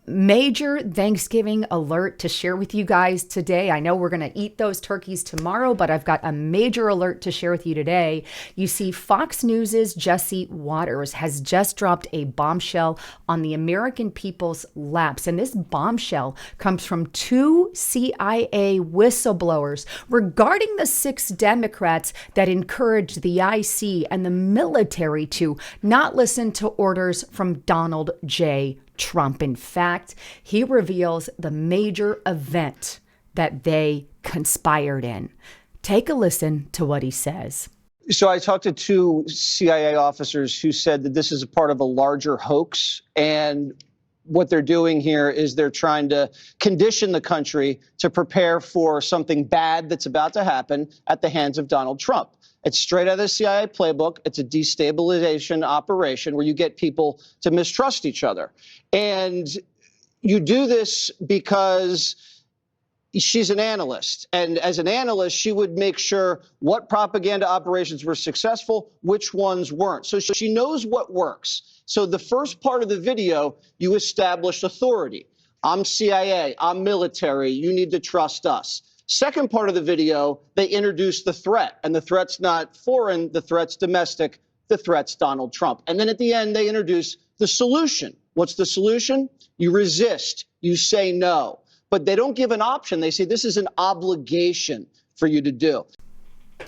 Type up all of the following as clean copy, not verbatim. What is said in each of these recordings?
Major Thanksgiving alert to share with you guys today. I know we're going to eat those turkeys tomorrow, but I've got a major alert to share with you today. You see, Fox News's Jesse Waters has just dropped a bombshell on the American people's laps. And this bombshell comes from two CIA whistleblowers regarding the 6 Democrats that encouraged the IC and the military to not listen to orders from Donald J. Trump. In fact, he reveals the major event that they conspired in. Take a listen to what he says. So I talked to 2 CIA officers who said that this is a part of a larger hoax. And what they're doing here is they're trying to condition the country to prepare for something bad that's about to happen at the hands of Donald Trump. It's straight out of the CIA playbook. It's a destabilization operation where you get people to mistrust each other. And you do this because she's an analyst. And as an analyst, she would make sure what propaganda operations were successful, which ones weren't. So she knows what works. So the first part of the video, you establish authority. I'm CIA, I'm military, you need to trust us. Second part of the video, they introduce the threat, and the threat's not foreign, the threat's domestic, the threat's Donald Trump. And then at the end, they introduce the solution. What's the solution? You resist, you say no, but they don't give an option. They say this is an obligation for you to do.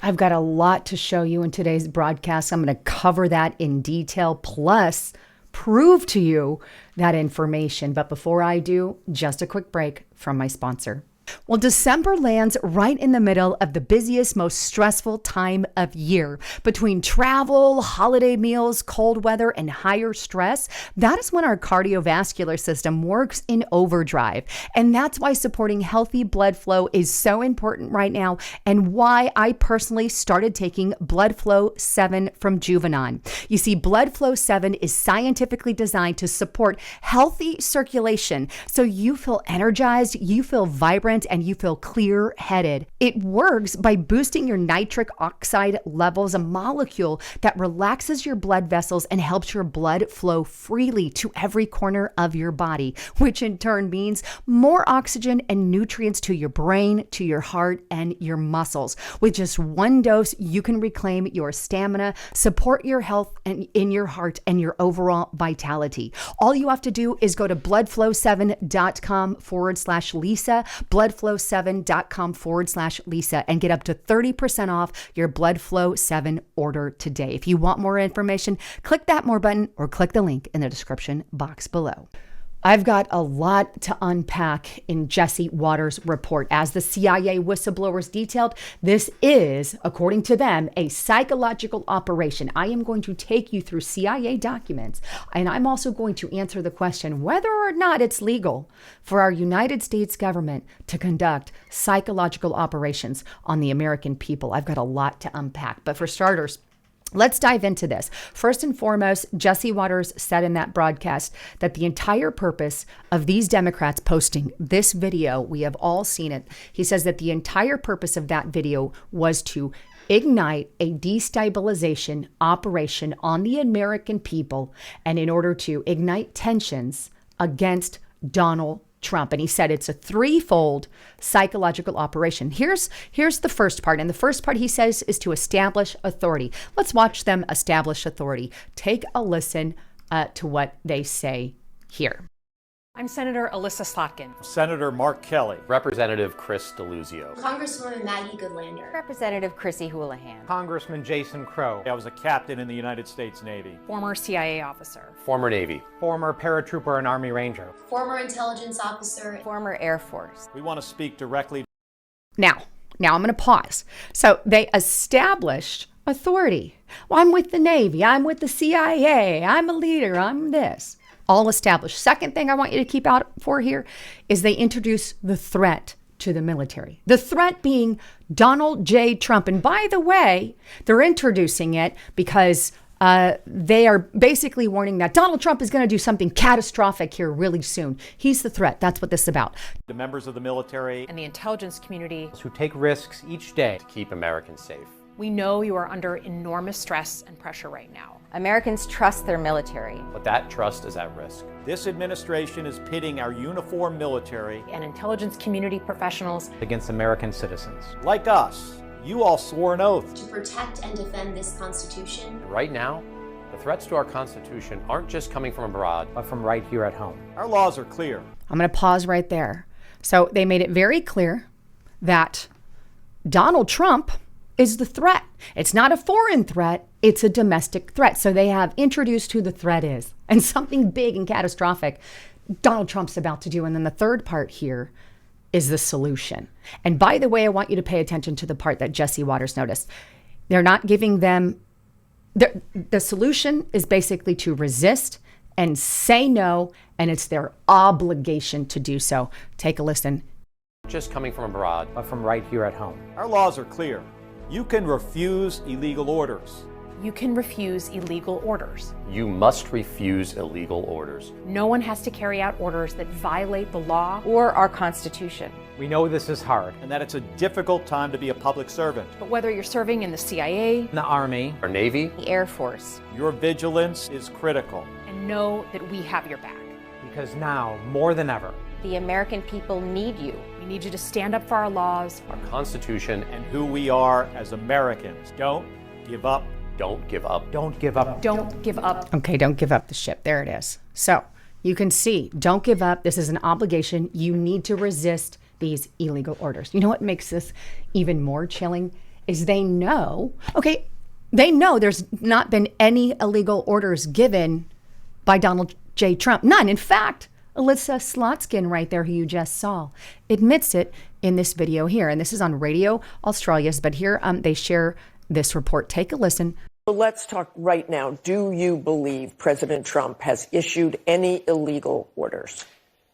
I've got a lot to show you in today's broadcast. I'm going to cover that in detail, plus prove to you that information. But before I do, just a quick break from my sponsor. Well, December lands right in the middle of the busiest, most stressful time of year. Between travel, holiday meals, cold weather, and higher stress, that is when our cardiovascular system works in overdrive. And that's why supporting healthy blood flow is so important right now, and why I personally started taking Blood Flow 7 from Juvenon. You see, Blood Flow 7 is scientifically designed to support healthy circulation, so you feel energized, you feel vibrant, and you feel clear-headed. It works by boosting your nitric oxide levels, a molecule that relaxes your blood vessels and helps your blood flow freely to every corner of your body, which in turn means more oxygen and nutrients to your brain, to your heart, and your muscles. With just one dose, you can reclaim your stamina, support your health and in your heart and your overall vitality. All you have to do is go to bloodflow7.com/Lisa, bloodflow7.com/Lisa, and get up to 30% off your Blood Flow 7 order today. If you want more information, click that more button or click the link in the description box below. I've got a lot to unpack in Jesse Waters' report. As the CIA whistleblowers detailed, this is, according to them, a psychological operation. I am going to take you through CIA documents, and I'm also going to answer the question whether or not it's legal for our United States government to conduct psychological operations on the American people. I've got a lot to unpack, but for starters, let's dive into this. First and foremost, Jesse Waters said in that broadcast that the entire purpose of these Democrats posting this video, we have all seen it. He says that the entire purpose of that video was to ignite a destabilization operation on the American people, and in order to ignite tensions against Donald Trump. And he said it's a threefold psychological operation. Here's the first part. And the first part, he says, is to establish authority. Let's watch them establish authority. Take a listen to what they say here. I'm Senator Alyssa Slotkin. Senator Mark Kelly. Representative Chris Deluzio. Congresswoman Maggie Goodlander. Representative Chrissy Houlihan. Congressman Jason Crow. I was a captain in the United States Navy. Former CIA officer. Former Navy. Former paratrooper and Army Ranger. Former intelligence officer. Former Air Force. We want to speak directly. Now I'm going to pause. So they established authority. Well, I'm with the Navy. I'm with the CIA. I'm a leader. I'm this. All established. Second thing I want you to keep out for here is they introduce the threat to the military. The threat being Donald J. Trump. And by the way, they're introducing it because they are basically warning that Donald Trump is going to do something catastrophic here really soon. He's the threat. That's what this is about. The members of the military And the intelligence community. Who take risks each day To keep Americans safe. We know you are under enormous stress and pressure right now. Americans trust their military. But that trust is at risk. This administration is pitting our uniformed military, and intelligence community professionals against American citizens. like us. You all swore an oath. to protect and defend this Constitution. Right now, the threats to our Constitution aren't just coming from abroad. But from right here at home. Our laws are clear. I'm going to pause right there. So they made it very clear that Donald Trump is the threat. It's not a foreign threat, it's a domestic threat. So they have introduced who the threat is and something big and catastrophic Donald Trump's about to do. And then the third part here is the solution. And by the way, I want you to pay attention to the part that Jesse Waters noticed. They're not giving them, the solution is basically to resist and say no, and it's their obligation to do so. Take a listen. Just coming from abroad. But from right here at home. Our laws are clear. You can refuse illegal orders. You can refuse illegal orders. You must refuse illegal orders. No one has to carry out orders that violate the law. Or our Constitution. We know this is hard. And that it's a difficult time to be a public servant. But whether you're serving in the CIA, In the Army, Our Navy, The Air Force. Your vigilance is critical. and know that we have your back. because now, more than ever, The American people need you. We need you to stand up for our laws. our Constitution, And who we are as Americans. Don't give up. don't give up. don't give up. Don't give up. Okay, don't give up the ship. There it is. So you can see, don't give up. This is an obligation. You need to resist these illegal orders. You know what makes this even more chilling is they know, okay, they know there's not been any illegal orders given by Donald J. Trump. None. In fact, Alyssa Slotskin right there, who you just saw, admits it in this video here. And this is on Radio Australia's, but here they share this report. Take a listen. So let's talk right now. Do you believe President Trump has issued any illegal orders?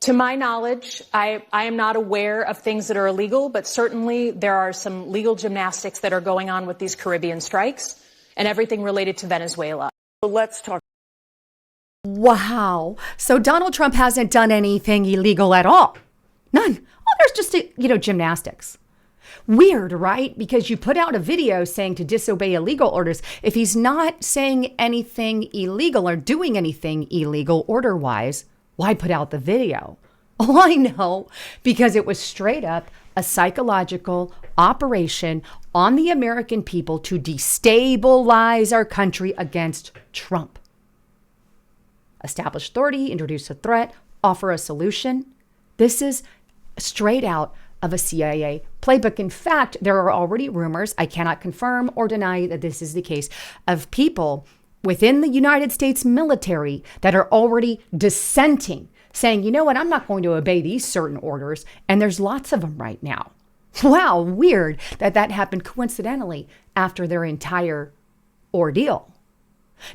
To my knowledge, I am not aware of things that are illegal, but certainly there are some legal gymnastics that are going on with these Caribbean strikes and everything related to Venezuela. So let's talk. Wow. So Donald Trump hasn't done anything illegal at all. None. Oh, there's just, gymnastics. Weird, right? Because you put out a video saying to disobey illegal orders. If he's not saying anything illegal or doing anything illegal order-wise, why put out the video? Oh, I know, because it was straight up a psychological operation on the American people to destabilize our country against Trump. Establish authority, introduce a threat, offer a solution. This is straight out of a CIA playbook. In fact, there are already rumors, I cannot confirm or deny that this is the case, of people within the United States military that are already dissenting, saying, you know what, I'm not going to obey these certain orders. And there's lots of them right now. Wow, weird that that happened coincidentally after their entire ordeal.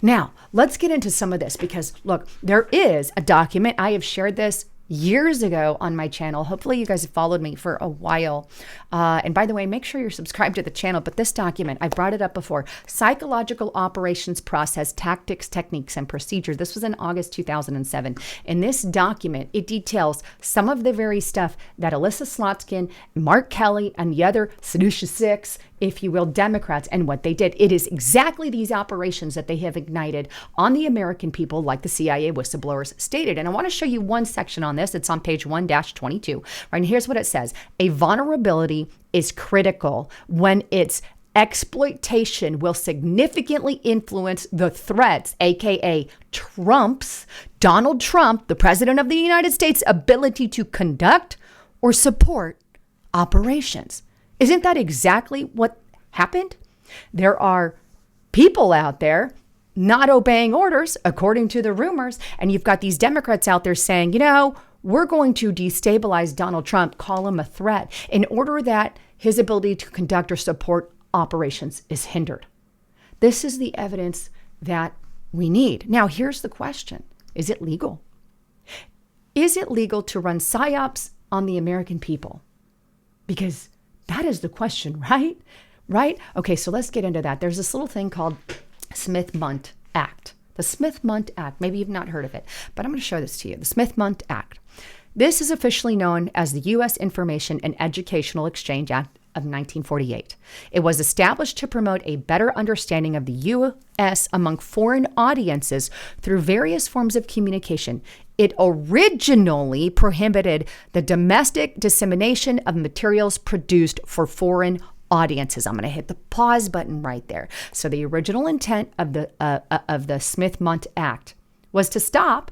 Now, let's get into some of this because, look, there is a document. I have shared this years ago on my channel. Hopefully you guys have followed me for a while. And by the way, make sure you're subscribed to the channel. But this document, I brought it up before, Psychological Operations Process, Tactics, Techniques, and Procedure. This was in August 2007. In this document, it details some of the very stuff that Alyssa Slotskin, Mark Kelly, and the other Seditious Six, if you will, Democrats, and what they did. It is exactly these operations that they have ignited on the American people, like the CIA whistleblowers stated. And I want to show you one section on this. It's on page 1-22. Right, and here's what it says. A vulnerability is critical when its exploitation will significantly influence the threats, aka Donald Trump, the President of the United States, ability to conduct or support operations. Isn't that exactly what happened? There are people out there not obeying orders, according to the rumors, and you've got these Democrats out there saying, you know, we're going to destabilize Donald Trump, call him a threat, in order that his ability to conduct or support operations is hindered. This is the evidence that we need. Now, here's the question. Is it legal? Is it legal to run psyops on the American people? Because that is the question, right? Right? Okay, so let's get into that. There's this little thing called Smith-Mundt Act. The Smith-Mundt Act. Maybe you've not heard of it, but I'm going to show this to you. The Smith-Mundt Act. This is officially known as the U.S. Information and Educational Exchange Act of 1948. It was established to promote a better understanding of the U.S. among foreign audiences through various forms of communication. It originally prohibited the domestic dissemination of materials produced for foreign audiences. I'm going to hit the pause button right there. So the original intent of the Smith-Mundt Act was to stop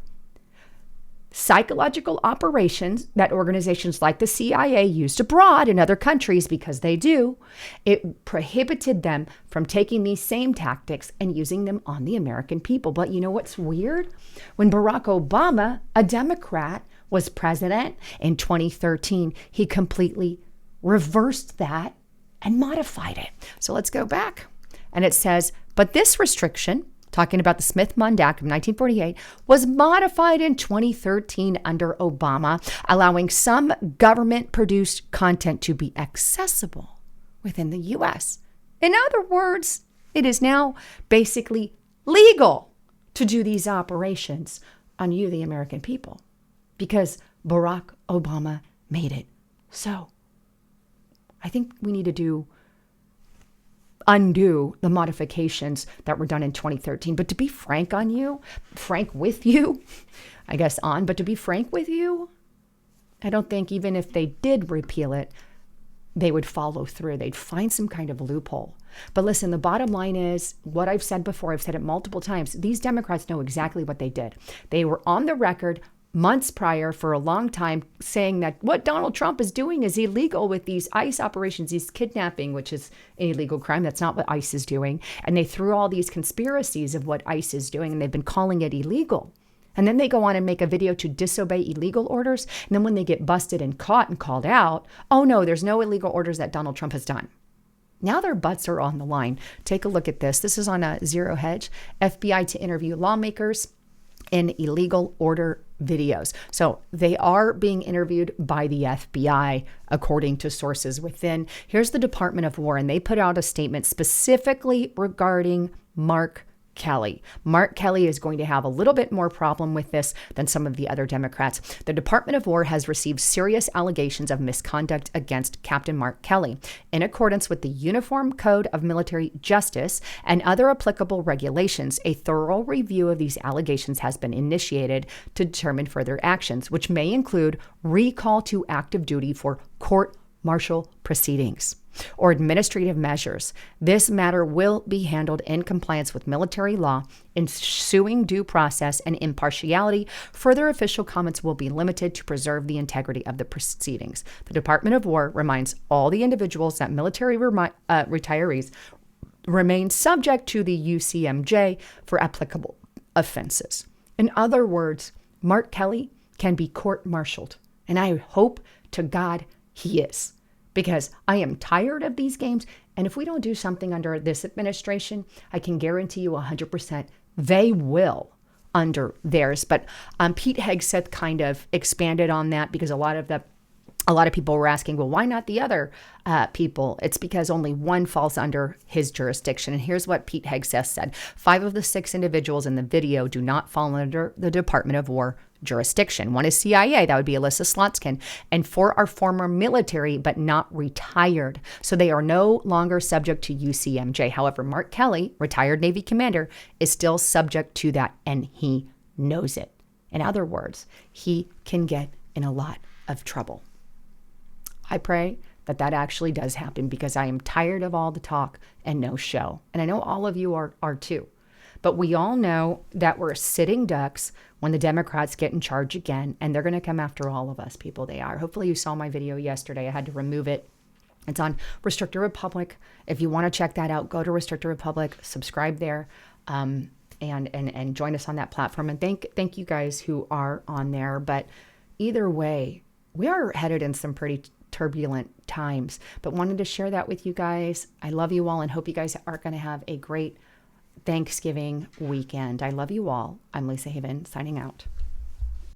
psychological operations that organizations like the CIA used abroad in other countries, because they do. It prohibited them from taking these same tactics and using them on the American people. But you know what's weird? When Barack Obama, a Democrat, was president in 2013, he completely reversed that and modified it. So let's go back. And it says, but this restriction, talking about the Smith-Mundt Act of 1948, was modified in 2013 under Obama, allowing some government-produced content to be accessible within the U.S. In other words, it is now basically legal to do these operations on you, the American people, because Barack Obama made it so. I think we need to undo the modifications that were done in 2013. But to be frank with you, but to be frank with you, I don't think even if they did repeal it, they would follow through. They'd find some kind of loophole. But listen, the bottom line is what I've said before. I've said it multiple times. These Democrats know exactly what they did. They were on the record months prior for a long time saying that what Donald Trump is doing is illegal with these ICE operations, these kidnapping, which is an illegal crime. That's not what ICE is doing. And they threw all these conspiracies of what ICE is doing, and they've been calling it illegal. And then they go on and make a video to disobey illegal orders. And then when they get busted and caught and called out, oh no, there's no illegal orders that Donald Trump has done. Now their butts are on the line. Take a look at this. This is on a Zero Hedge. FBI to interview lawmakers in illegal order videos. So they are being interviewed by the FBI, according to sources within. Here's the Department of War, and they put out a statement specifically regarding Mark Kelly. Mark Kelly is going to have a little bit more problem with this than some of the other Democrats. The Department of War has received serious allegations of misconduct against Captain Mark Kelly. In accordance with the Uniform Code of Military Justice and other applicable regulations, a thorough review of these allegations has been initiated to determine further actions, which may include recall to active duty for court-martial proceedings or administrative measures. This matter will be handled in compliance with military law, ensuing due process and impartiality. Further official comments will be limited to preserve the integrity of the proceedings. The Department of War reminds all the individuals that military retirees remain subject to the UCMJ for applicable offenses. In other words, Mark Kelly can be court-martialed, and I hope to God he is. Because I am tired of these games. And if we don't do something under this administration, I can guarantee you 100% they will under theirs. But Pete Hegseth kind of expanded on that because a lot of people were asking, well, why not the other people? It's because only one falls under his jurisdiction. And here's what Pete Hegseth said. 5 of the 6 individuals in the video do not fall under the Department of War jurisdiction. 1 is CIA, that would be Alyssa Slotskin, and 4 are former military but not retired. So they are no longer subject to UCMJ. However, Mark Kelly, retired Navy commander, is still subject to that, and he knows it. In other words, he can get in a lot of trouble. I pray that that actually does happen because I am tired of all the talk and no show. And I know all of you are too. But we all know that we're sitting ducks when the Democrats get in charge again, and they're going to come after all of us, people. They are. Hopefully you saw my video yesterday. I had to remove it. It's on Restricted Republic. If you want to check that out, go to Restricted Republic, subscribe there, and join us on that platform. And thank you guys who are on there. But either way, we are headed in some pretty turbulent times, but wanted to share that with you guys. I love you all and hope you guys are going to have a great Thanksgiving weekend. I love you all. I'm Lisa Haven signing out.